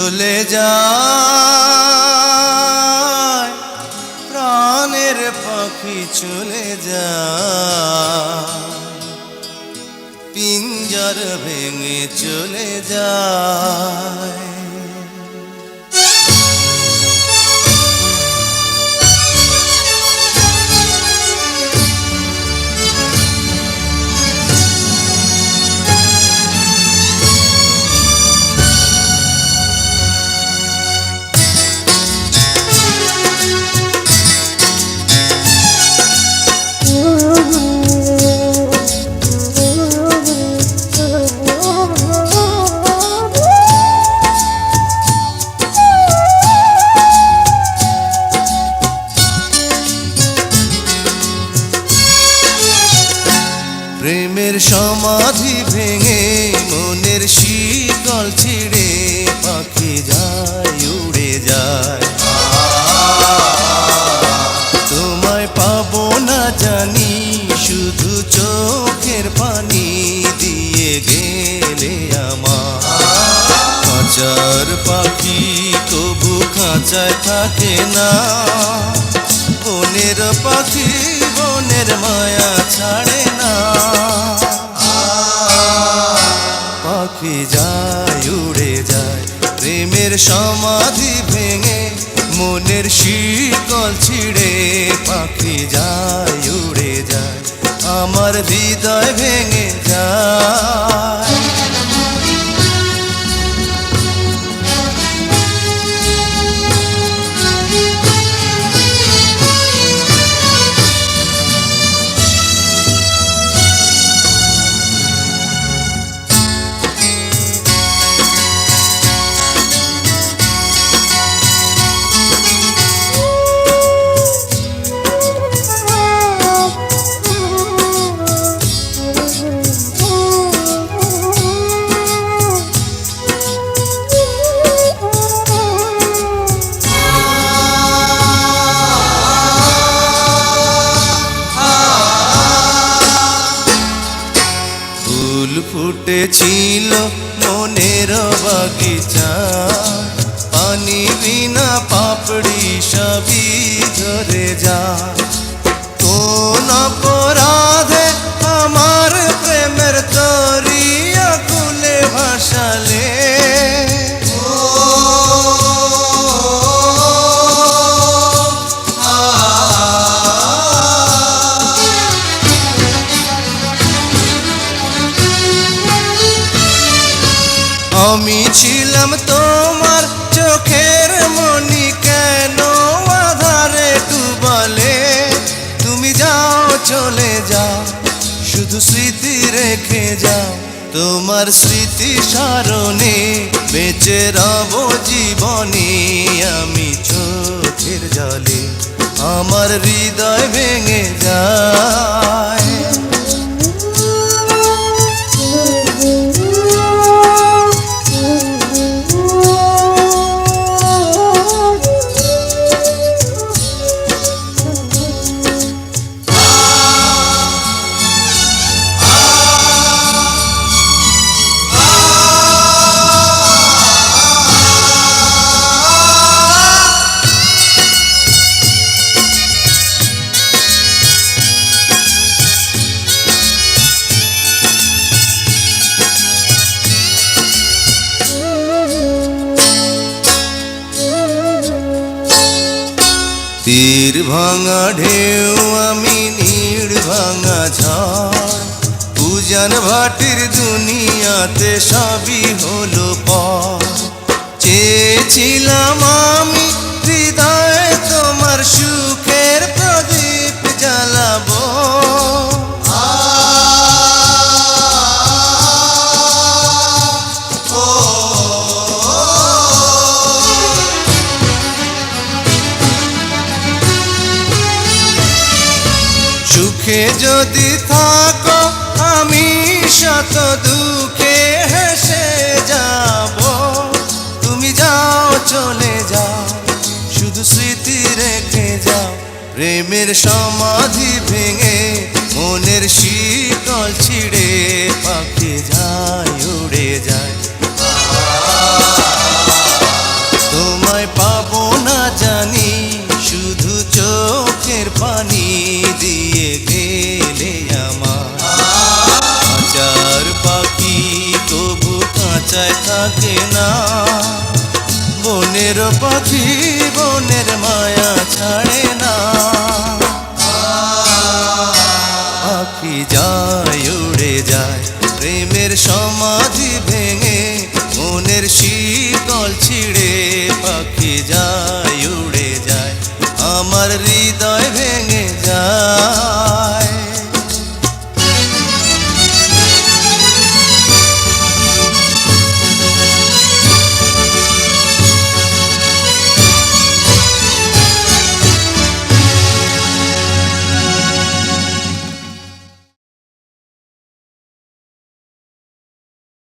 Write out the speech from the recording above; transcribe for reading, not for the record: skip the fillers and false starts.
চলে যায় প্রাণের পাখি চলে যায়, পিঞ্জর ভেঙে চলে যায়। প্রেমের সমাধি ভেঙে মনের শিকল ছিঁড়ে পাখি যায় উড়ে যায়। তোমায় পাবো না জানি, শুধু চোখের পানি দিয়ে গেলে আমার। খাঁচার পাখি তবু খাঁচায় থাকে না, বনের পাখি বনের মায়া ছাড়ে না। পাখি যায় উড়ে যায় প্রেমের সমাধি ভেঙে মনের শিকল ছিঁড়ে পাখি যায় উড়ে যায়, আমার হৃদয় ভেঙে যায়। ফুল ফুটেছিল মনের বাগিচা, পানি বিনা পাপড়ি সবই ঝরে যায়। কোন অপরাধে আমার প্রেমের তরিয়া খুলে ভাসালে, আমি ছিলাম তোমার চোখের মনি, কেন আধারে ডুবালে? তুমি যাও চলে যাও, শুধু স্মৃতি রেখে যাও। তোমার স্মৃতি স্মরণে বেঁচে রব জীবনে আমি চোখের জলে, আমার হৃদয় ভেঙে যায়। তীর ভাঙা ঢেউ আমি নীড় ভাঙা ঝড়, উজান ভাটির দুনিয়াতে সবই হলো পর। চেয়েছিলাম আমি হৃদয়ে তোমার সুখের প্রদীপ জ্বালাবো, সুখে যদি থাকো আমি শত দুঃখে হেসে যাব। তুমি যাও চলে যাও, শুধু স্মৃতি রেখে যাও। প্রেমের সমাধি ভেঙে মনের শিকল ছিঁড়ে পাখি যায় উড়ে যায়। না। বনের পাখি বনের মায়া ছাড়ে না। পাখি যায় উড়ে যায় প্রেমের সমাধি ভেঙে, মনের শিকল ছিঁড়ে পাখি